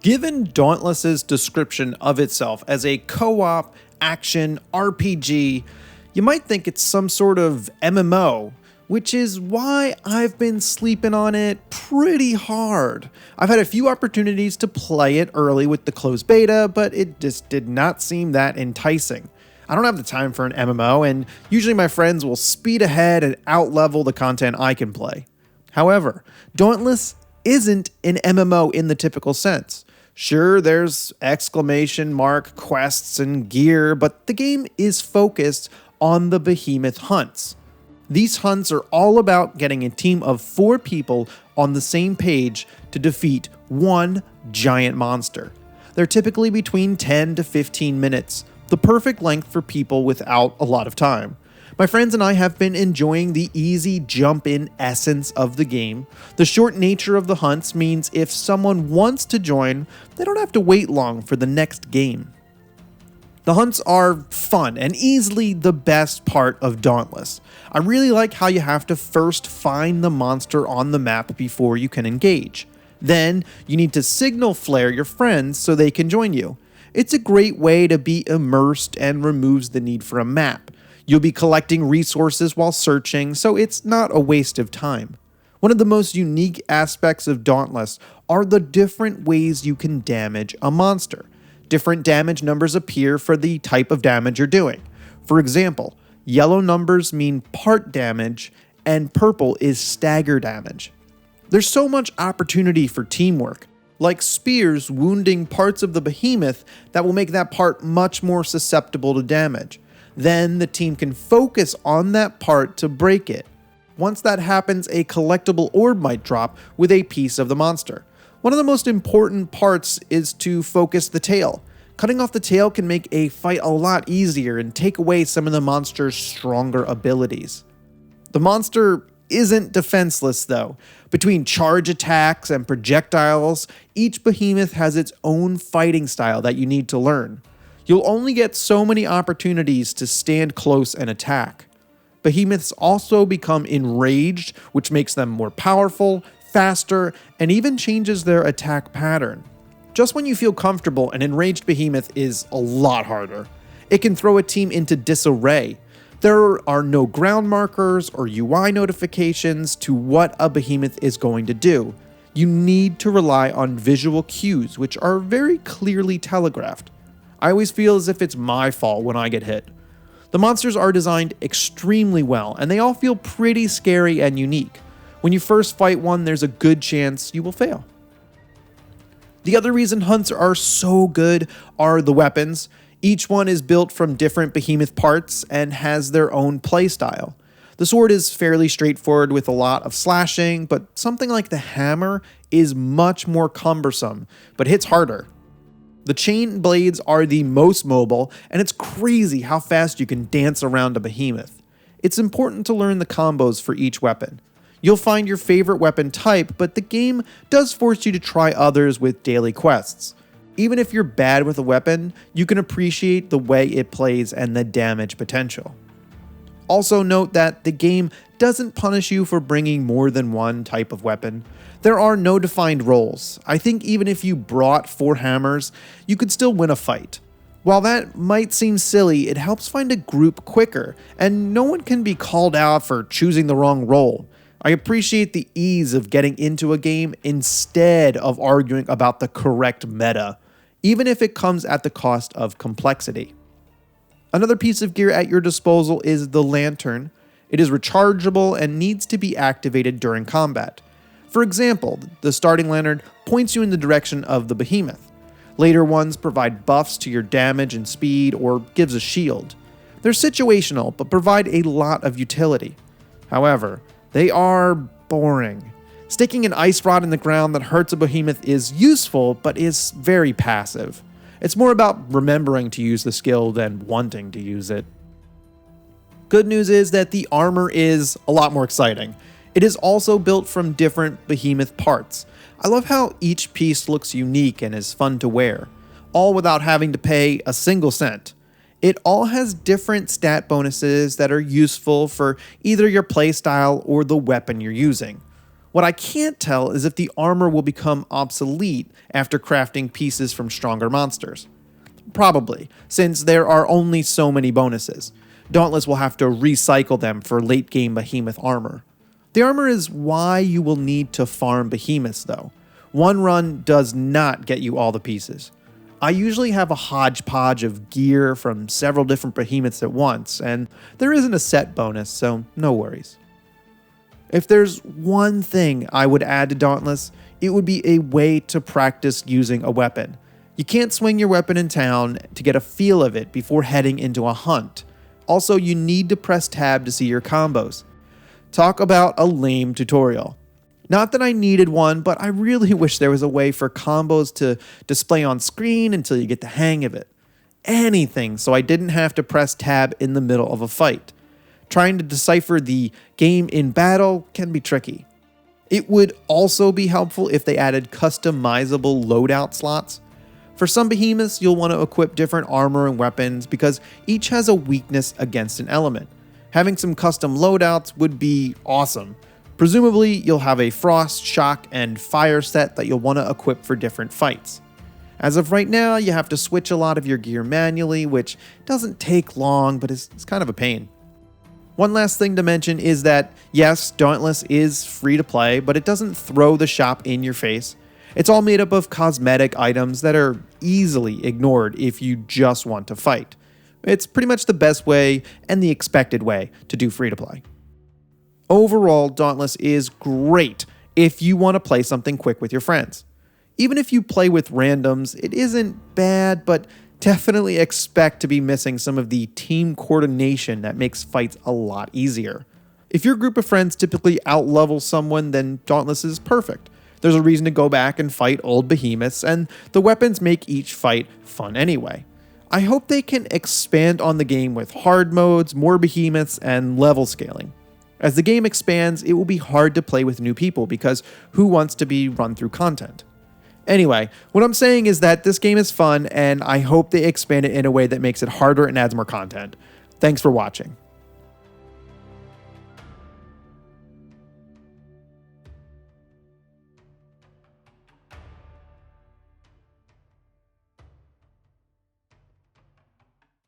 Given Dauntless's description of itself as a co-op action RPG, you might think it's some sort of MMO, which is why I've been sleeping on it pretty hard. I've had a few opportunities to play it early with the closed beta, but it just did not seem that enticing. I don't have the time for an MMO, and usually my friends will speed ahead and outlevel the content I can play. However, Dauntless isn't an MMO in the typical sense. Sure, there's exclamation mark quests and gear, but the game is focused on the behemoth hunts. These hunts are all about getting a team of 4 people on the same page to defeat one giant monster. They're typically between 10 to 15 minutes, the perfect length for people without a lot of time. My friends and I have been enjoying the easy jump-in essence of the game. The short nature of the hunts means if someone wants to join, they don't have to wait long for the next game. The hunts are fun and easily the best part of Dauntless. I really like how you have to first find the monster on the map before you can engage. Then, you need to signal flare your friends so they can join you. It's a great way to be immersed and removes the need for a map. You'll be collecting resources while searching, so it's not a waste of time. One of the most unique aspects of Dauntless are the different ways you can damage a monster. Different damage numbers appear for the type of damage you're doing. For example, yellow numbers mean part damage, and purple is stagger damage. There's so much opportunity for teamwork, like spears wounding parts of the behemoth that will make that part much more susceptible to damage. Then the team can focus on that part to break it. Once that happens, a collectible orb might drop with a piece of the monster. One of the most important parts is to focus the tail. Cutting off the tail can make a fight a lot easier and take away some of the monster's stronger abilities. The monster isn't defenseless though. Between charge attacks and projectiles, each behemoth has its own fighting style that you need to learn. You'll only get so many opportunities to stand close and attack. Behemoths also become enraged, which makes them more powerful, faster, and even changes their attack pattern. Just when you feel comfortable, an enraged behemoth is a lot harder. It can throw a team into disarray. There are no ground markers or UI notifications to what a behemoth is going to do. You need to rely on visual cues, which are very clearly telegraphed. I always feel as if it's my fault when I get hit. The monsters are designed extremely well, and they all feel pretty scary and unique. When you first fight one, there's a good chance you will fail. The other reason hunts are so good are the weapons. Each one is built from different behemoth parts and has their own playstyle. The sword is fairly straightforward with a lot of slashing, but something like the hammer is much more cumbersome, but hits harder. The chain blades are the most mobile, and it's crazy how fast you can dance around a behemoth. It's important to learn the combos for each weapon. You'll find your favorite weapon type, but the game does force you to try others with daily quests. Even if you're bad with a weapon, you can appreciate the way it plays and the damage potential. Also note that the game doesn't punish you for bringing more than one type of weapon. There are no defined roles. I think even if you brought 4 hammers, you could still win a fight. While that might seem silly, it helps find a group quicker, and no one can be called out for choosing the wrong role. I appreciate the ease of getting into a game instead of arguing about the correct meta, even if it comes at the cost of complexity. Another piece of gear at your disposal is the lantern. It is rechargeable and needs to be activated during combat. For example, the starting lantern points you in the direction of the behemoth. Later ones provide buffs to your damage and speed or gives a shield. They're situational but provide a lot of utility. However, they are boring. Sticking an ice rod in the ground that hurts a behemoth is useful but is very passive. It's more about remembering to use the skill than wanting to use it. Good news is that the armor is a lot more exciting. It is also built from different behemoth parts. I love how each piece looks unique and is fun to wear, all without having to pay a single cent. It all has different stat bonuses that are useful for either your playstyle or the weapon you're using. What I can't tell is if the armor will become obsolete after crafting pieces from stronger monsters. Probably, since there are only so many bonuses. Dauntless will have to recycle them for late game behemoth armor. The armor is why you will need to farm behemoths though. One run does not get you all the pieces. I usually have a hodgepodge of gear from several different behemoths at once, and there isn't a set bonus, so no worries. If there's one thing I would add to Dauntless, it would be a way to practice using a weapon. You can't swing your weapon in town to get a feel of it before heading into a hunt. Also, you need to press tab to see your combos. Talk about a lame tutorial. Not that I needed one, but I really wish there was a way for combos to display on screen until you get the hang of it. Anything so I didn't have to press tab in the middle of a fight. Trying to decipher the game in battle can be tricky. It would also be helpful if they added customizable loadout slots. For some behemoths, you'll want to equip different armor and weapons because each has a weakness against an element. Having some custom loadouts would be awesome. Presumably, you'll have a frost, shock, and fire set that you'll want to equip for different fights. As of right now, you have to switch a lot of your gear manually, which doesn't take long, but it's kind of a pain. One last thing to mention is that, yes, Dauntless is free to play, but it doesn't throw the shop in your face. It's all made up of cosmetic items that are easily ignored if you just want to fight. It's pretty much the best way and the expected way to do free to play. Overall, Dauntless is great if you want to play something quick with your friends. Even if you play with randoms, it isn't bad, but definitely expect to be missing some of the team coordination that makes fights a lot easier. If your group of friends typically outlevel someone, then Dauntless is perfect. There's a reason to go back and fight old behemoths, and the weapons make each fight fun anyway. I hope they can expand on the game with hard modes, more behemoths, and level scaling. As the game expands, it will be hard to play with new people because who wants to be run through content? Anyway, what I'm saying is that this game is fun, and I hope they expand it in a way that makes it harder and adds more content. Thanks for watching.